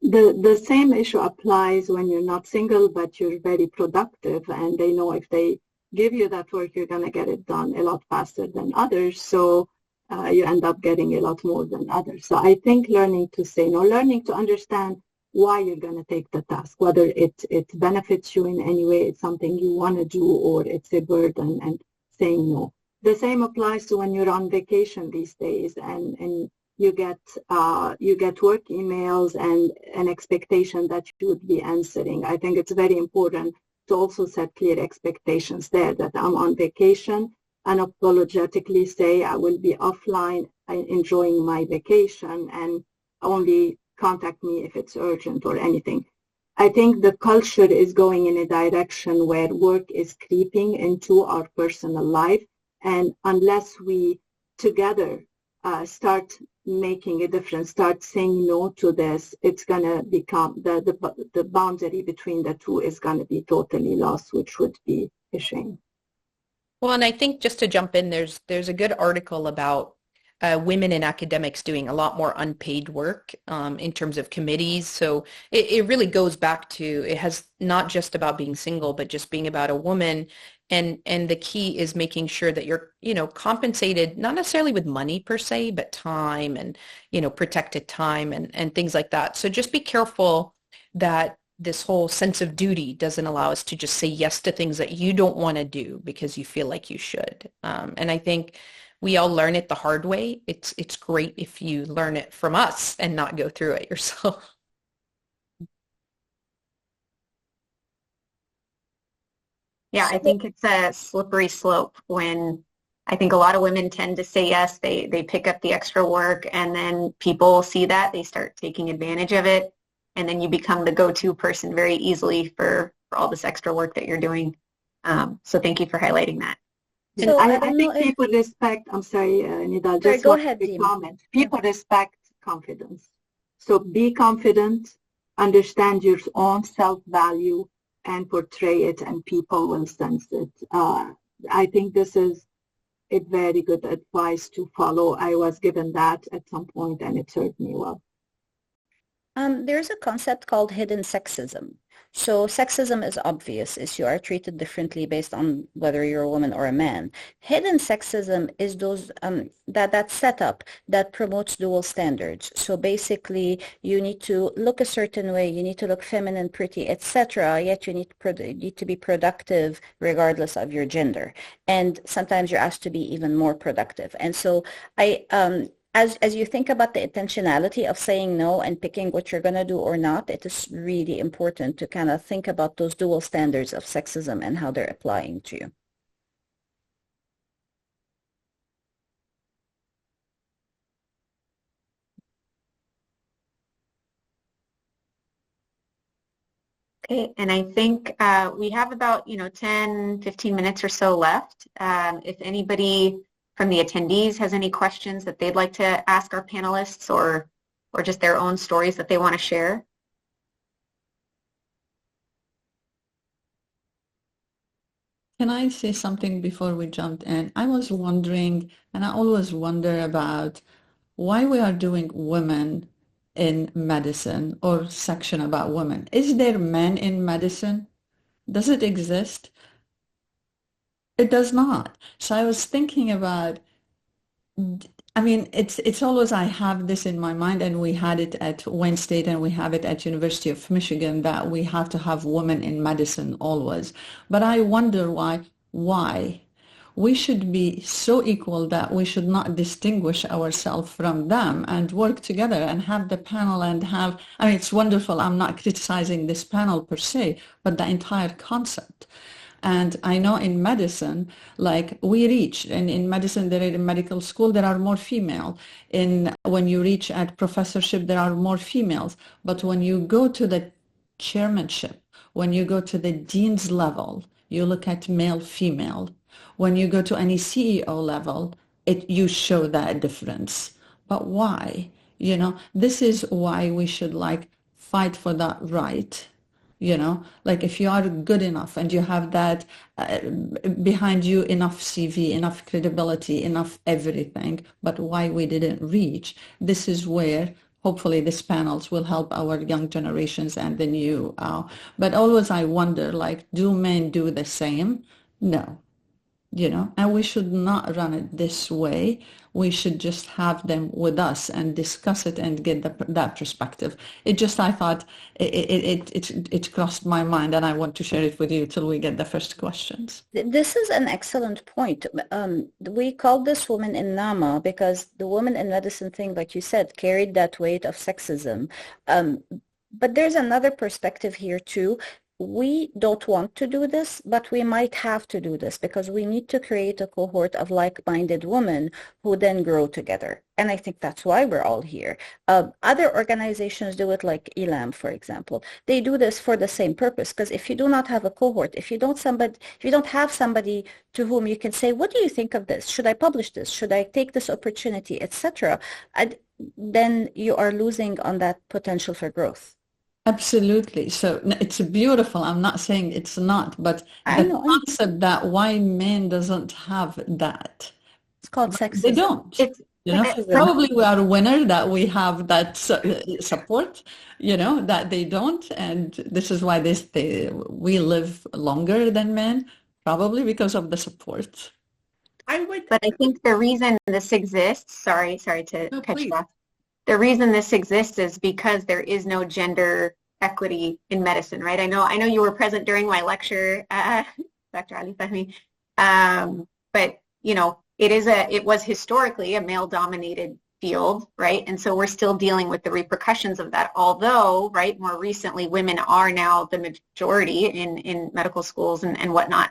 The same issue applies when you're not single, but you're very productive, and they know if they give you that work, you're going to get it done a lot faster than others. So you end up getting a lot more than others. So I think learning to say no, learning to understand why you're going to take the task, whether it benefits you in any way, it's something you want to do, or it's a burden, and saying no. The same applies to when you're on vacation these days, and you get work emails and an expectation that you would be answering. I think it's very important to also set clear expectations there, that I'm on vacation, unapologetically say I will be offline enjoying my vacation, and only contact me if it's urgent or anything. I think the culture is going in a direction where work is creeping into our personal life, and unless we together start making a difference, start saying no to this, it's going to become the boundary between the two is going to be totally lost, which would be a shame. Well, and I think just to jump in, there's a good article about women in academics doing a lot more unpaid work in terms of committees. So it really goes back to, it has not just about being single, but just being about a woman. And the key is making sure that you're, compensated, not necessarily with money per se, but time and, protected time and things like that. So just be careful that this whole sense of duty doesn't allow us to just say yes to things that you don't want to do because you feel like you should. And I think we all learn it the hard way. It's great if you learn it from us and not go through it yourself. Yeah, I think it's a slippery slope when I think a lot of women tend to say yes, they pick up the extra work, and then people see that, they start taking advantage of it, and then you become the go-to person very easily for all this extra work that you're doing. So thank you for highlighting that. So I think people respect, I'm sorry, Nidal, just go ahead, Dima. Comment. People respect confidence. So be confident, understand your own self-value, and portray it, and people will sense it. I think this is a very good advice to follow. I was given that at some point, and it served me well. There's a concept called hidden sexism. So sexism is obvious, is you are treated differently based on whether you're a woman or a man. Hidden sexism is those that setup that promotes dual standards. So basically, you need to look a certain way, you need to look feminine, pretty, etc. Yet you need to be productive regardless of your gender. And sometimes you're asked to be even more productive. And so as you think about the intentionality of saying no and picking what you're going to do or not, it is really important to kind of think about those dual standards of sexism and how they're applying to you. Okay, and I think we have about, 10, 15 minutes or so left. If anybody from the attendees has any questions that they'd like to ask our panelists or just their own stories that they want to share. Can I say something before we jumped in? I was wondering, and I always wonder about why we are doing women in medicine or section about women. Is there men in medicine? Does it exist? It does not. So I was thinking about, I mean, it's always, I have this in my mind, and we had it at Wayne State and we have it at University of Michigan, that we have to have women in medicine always. But I wonder why? We should be so equal that we should not distinguish ourselves from them and work together and have the panel and have, I mean, it's wonderful. I'm not criticizing this panel per se, but the entire concept. And I know in medicine, like we reach, and in medicine, there in medical school, there are more female. When you reach at professorship, there are more females. But when you go to the chairmanship, when you go to the dean's level, you look at male, female. When you go to any CEO level, you show that difference. But why? This is why we should fight for that right. If you are good enough and you have that behind you, enough CV, enough credibility, enough everything, but why we didn't reach, this is where hopefully these panels will help our young generations and the new. But always I wonder, do men do the same? No. And we should not run it this way. We should just have them with us and discuss it and get that perspective. I thought it crossed my mind, and I want to share it with you till we get the first questions. This is an excellent point. We call this woman in NAAMA because the woman in medicine thing, like you said, carried that weight of sexism. But there's another perspective here too. We don't want to do this, but we might have to do this because we need to create a cohort of like-minded women who then grow together. And I think that's why we're all here. Other organizations do it, like ELAM, for example. They do this for the same purpose, because if you do not have a cohort, if you don't have somebody to whom you can say, what do you think of this? Should I publish this? Should I take this opportunity, etc.? Then you are losing on that potential for growth. Absolutely. So it's beautiful. I'm not saying it's not, but the concept that why men doesn't have that. It's called sexism. They don't. Probably we are a winner that we have that support, that they don't. And this is why we live longer than men, probably because of the support. But I think the reason this exists, sorry to cut you off. The reason this exists is because there is no gender equity in medicine, right? I know you were present during my lecture, Dr. Ali-Fehmi, but it was historically a male-dominated field, right? And so we're still dealing with the repercussions of that. Although, right, more recently, women are now the majority in medical schools and whatnot.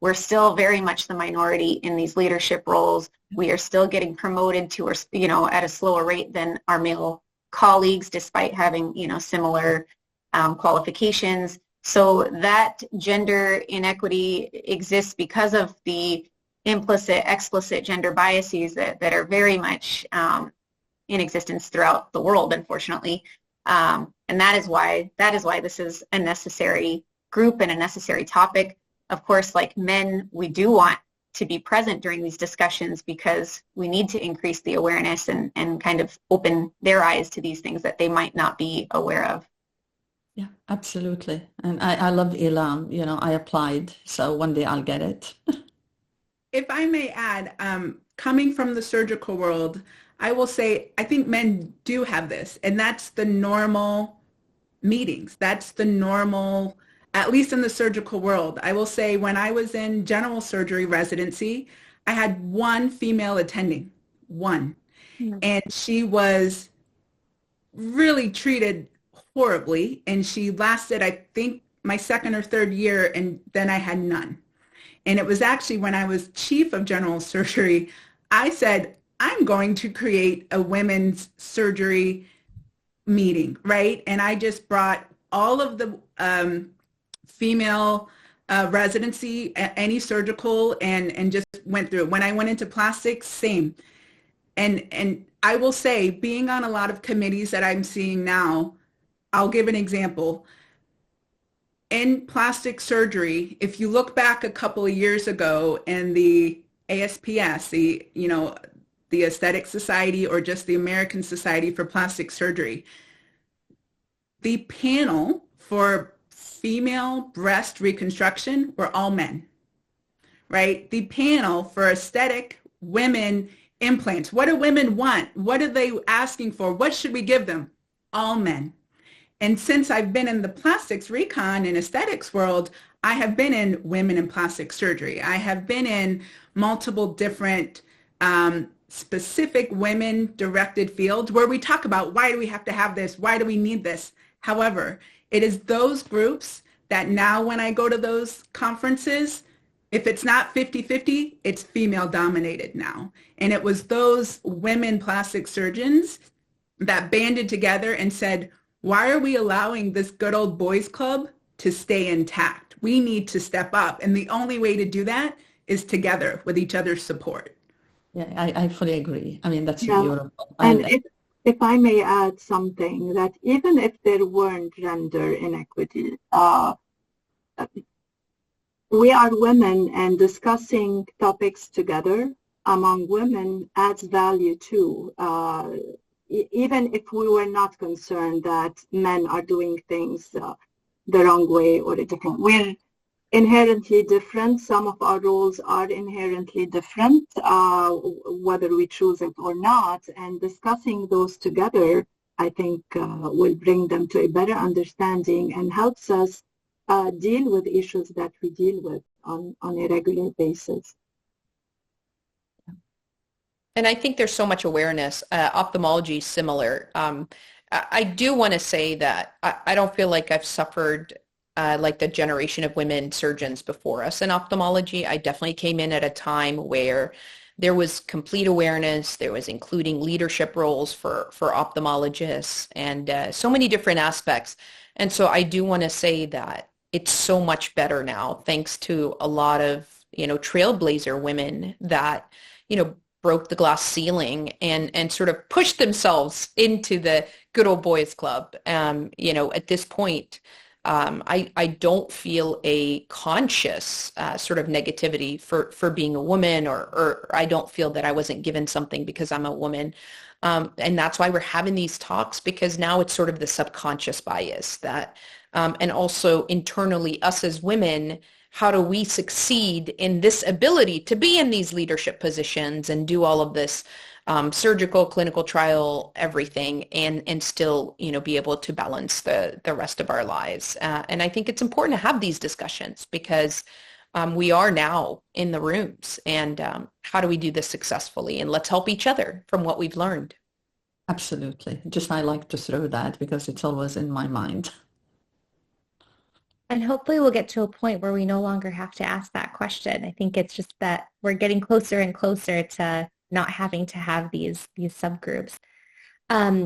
We're still very much the minority in these leadership roles. We are still getting promoted to, at a slower rate than our male colleagues, despite having, similar qualifications. So that gender inequity exists because of the implicit, explicit gender biases that are very much in existence throughout the world, unfortunately. And that is why this is a necessary group and a necessary topic. Of course, like men, we do want to be present during these discussions because we need to increase the awareness and kind of open their eyes to these things that they might not be aware of. Yeah, absolutely. And I love ELAM. I applied, so one day I'll get it. If I may add, coming from the surgical world, I will say I think men do have this, and that's the normal meetings. That's the normal, at least in the surgical world. I will say when I was in general surgery residency, I had one female attending, one. Mm-hmm. And she was really treated horribly. And she lasted, I think, my second or third year, and then I had none. And it was actually when I was chief of general surgery, I said, I'm going to create a women's surgery meeting, right? And I just brought all of the female residency, any surgical, and just went through it. When I went into plastics, same. And I will say, being on a lot of committees that I'm seeing now, I'll give an example. In plastic surgery, if you look back a couple of years ago in the ASPS, the Aesthetic Society, or just the American Society for Plastic Surgery, the panel for female breast reconstruction were all men, right? The panel for aesthetic women implants, what do women want? What are they asking for? What should we give them? All men. And since I've been in the plastics recon and aesthetics world, I have been in women in plastic surgery. I have been in multiple different specific women-directed fields where we talk about, why do we have to have this? Why do we need this? However, it is those groups that now when I go to those conferences, if it's not 50-50, it's female-dominated now. And it was those women plastic surgeons that banded together and said, why are we allowing this good old boys club to stay intact? We need to step up. And the only way to do that is together with each other's support. Yeah, I fully agree. I mean, that's Yeah. beautiful. And if I may add something, that even if there weren't gender inequity, we are women, and discussing topics together among women adds value too. Even if we were not concerned that men are doing things the wrong way or different, we're inherently different. Some of our roles are inherently different, whether we choose it or not. And discussing those together, I think, will bring them to a better understanding and helps us deal with issues that we deal with on a regular basis. And I think there's so much awareness. Ophthalmology is similar. I do want to say that I don't feel like I've suffered like the generation of women surgeons before us in ophthalmology. I definitely came in at a time where there was complete awareness. There was including leadership roles for ophthalmologists and so many different aspects. And so I do want to say that it's so much better now, thanks to a lot of, trailblazer women that, broke the glass ceiling and sort of pushed themselves into the good old boys club. At this point, I don't feel a conscious sort of negativity for being a woman, or I don't feel that I wasn't given something because I'm a woman. And that's why we're having these talks, because now it's sort of the subconscious bias that, and also internally us as women, how do we succeed in this ability to be in these leadership positions and do all of this surgical, clinical trial, everything, and still, be able to balance the rest of our lives. And I think it's important to have these discussions because we are now in the rooms, and how do we do this successfully? And let's help each other from what we've learned. Absolutely. Just I like to throw that because it's always in my mind. And hopefully we'll get to a point where we no longer have to ask that question. I think it's just that we're getting closer and closer to not having to have these subgroups.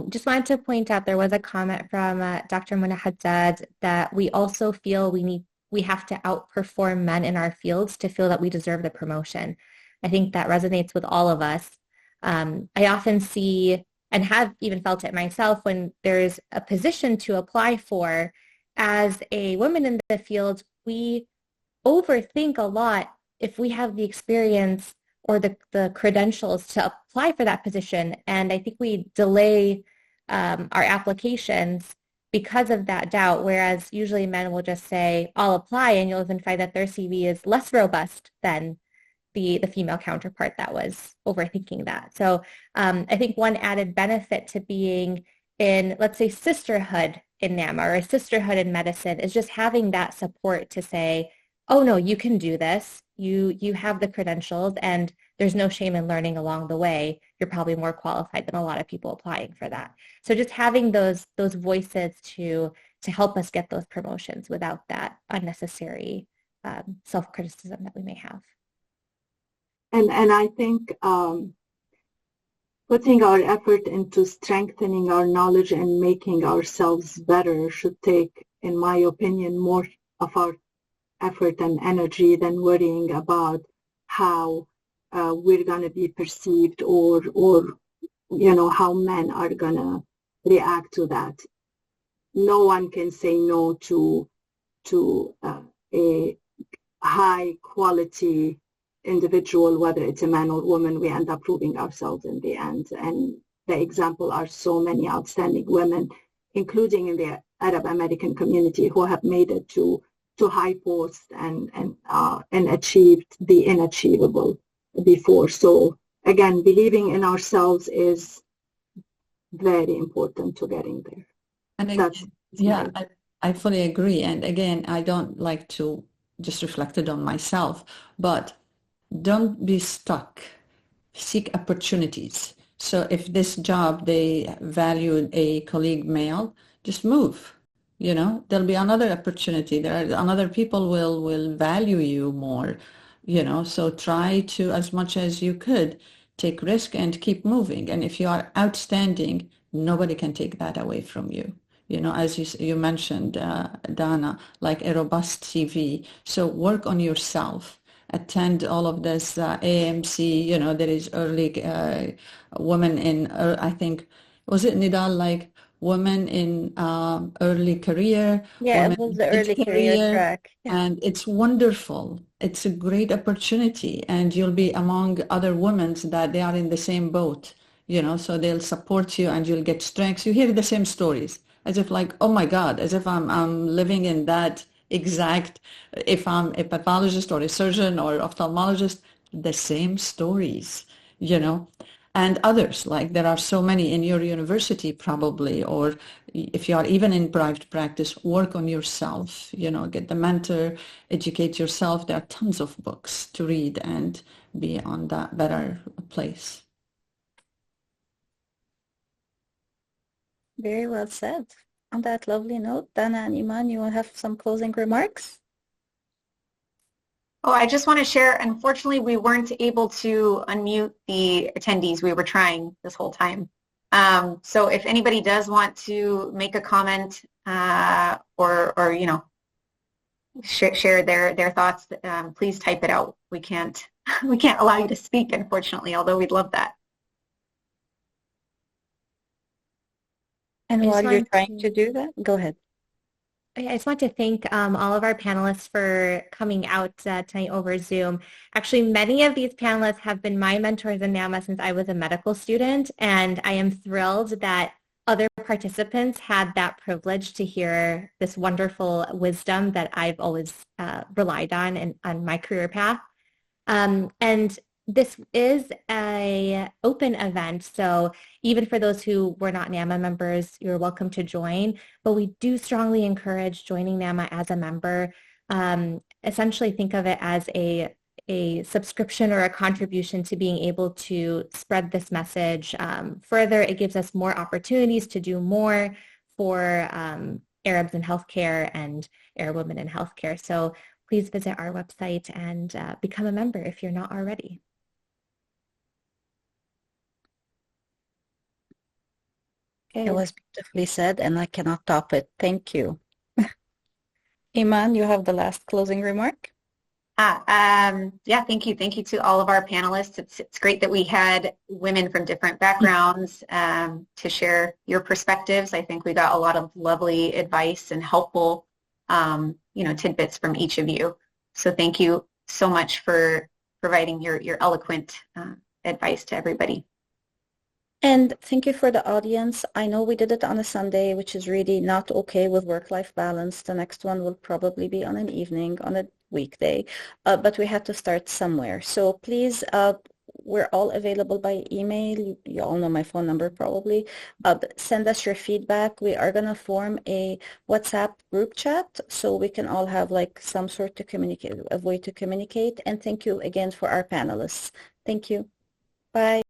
Just wanted to point out there was a comment from Dr. Muna Haddad that we also feel we have to outperform men in our fields to feel that we deserve the promotion. I think that resonates with all of us. I often see and have even felt it myself when there's a position to apply for. As a woman in the field, we overthink a lot if we have the experience or the credentials to apply for that position. And I think we delay our applications because of that doubt, whereas usually men will just say, I'll apply, and you'll even find that their CV is less robust than the female counterpart that was overthinking that. So I think one added benefit to being in, let's say, sisterhood in NAAMA or a sisterhood in medicine is just having that support to say, oh no, you can do this. You have the credentials, and there's no shame in learning along the way. You're probably more qualified than a lot of people applying for that. So just having those voices to help us get those promotions without that unnecessary self-criticism that we may have. And I think putting our effort into strengthening our knowledge and making ourselves better should take, in my opinion, more our effort and energy than worrying about how we're going to be perceived or how men are going to react to that. No one can say no to a high quality individual, whether it's a man or woman. We end up proving ourselves in the end. And the example are so many outstanding women, including in the Arab American community, who have made it to high posts and achieved the unachievable before. So again, believing in ourselves is very important to getting there. And I fully agree. And again, I don't like to just reflect it on myself, but don't be stuck. Seek opportunities. So if this job, they value a colleague male, just move. There'll be another opportunity. Another people will value you more, so try to, as much as you could, take risk and keep moving. And if you are outstanding, nobody can take that away from you. As you mentioned, Dana, like a robust CV. So work on yourself. Attend all of this AMC, there is early women in, I think, was it Nidal, like women in early career? Yeah, women it was in the early career track. Yeah. And it's wonderful. It's a great opportunity, and you'll be among other women that they are in the same boat, so they'll support you and you'll get strengths. You hear the same stories as if like, oh my God, as if I'm living in that exact, if I'm a pathologist or a surgeon or ophthalmologist, the same stories, and others, like there are so many in your university probably, or if you are even in private practice, work on yourself, get the mentor, educate yourself. There are tons of books to read and be on that better place. Very well said. On that lovely note, Dana and Iman, you will have some closing remarks? Oh, I just want to share, unfortunately, we weren't able to unmute the attendees. We were trying this whole time. So if anybody does want to make a comment or share their thoughts, please type it out. We can't allow you to speak, unfortunately, although we'd love that. And while you're trying to do that, go ahead. I just want to thank all of our panelists for coming out tonight over Zoom. Actually, many of these panelists have been my mentors in NAAMA since I was a medical student, and I am thrilled that other participants had that privilege to hear this wonderful wisdom that I've always relied on my career path. And this is an open event, so even for those who were not NAAMA members, you're welcome to join, but we do strongly encourage joining NAAMA as a member. Essentially think of it as a subscription or a contribution to being able to spread this message further. It gives us more opportunities to do more for Arabs in healthcare and Arab women in healthcare. So please visit our website and become a member if you're not already. Okay, it was beautifully said, and I cannot top it. Thank you. Iman, you have the last closing remark. Yeah, thank you. Thank you to all of our panelists. It's great that we had women from different backgrounds to share your perspectives. I think we got a lot of lovely advice and helpful, tidbits from each of you. So thank you so much for providing your eloquent advice to everybody. And thank you for the audience. I know we did it on a Sunday, which is really not okay with work-life balance. The next one will probably be on an evening, on a weekday, but we had to start somewhere. So please, we're all available by email. You all know my phone number probably. Send us your feedback. We are going to form a WhatsApp group chat so we can all have like some sort of a way to communicate. And thank you again for our panelists. Thank you. Bye.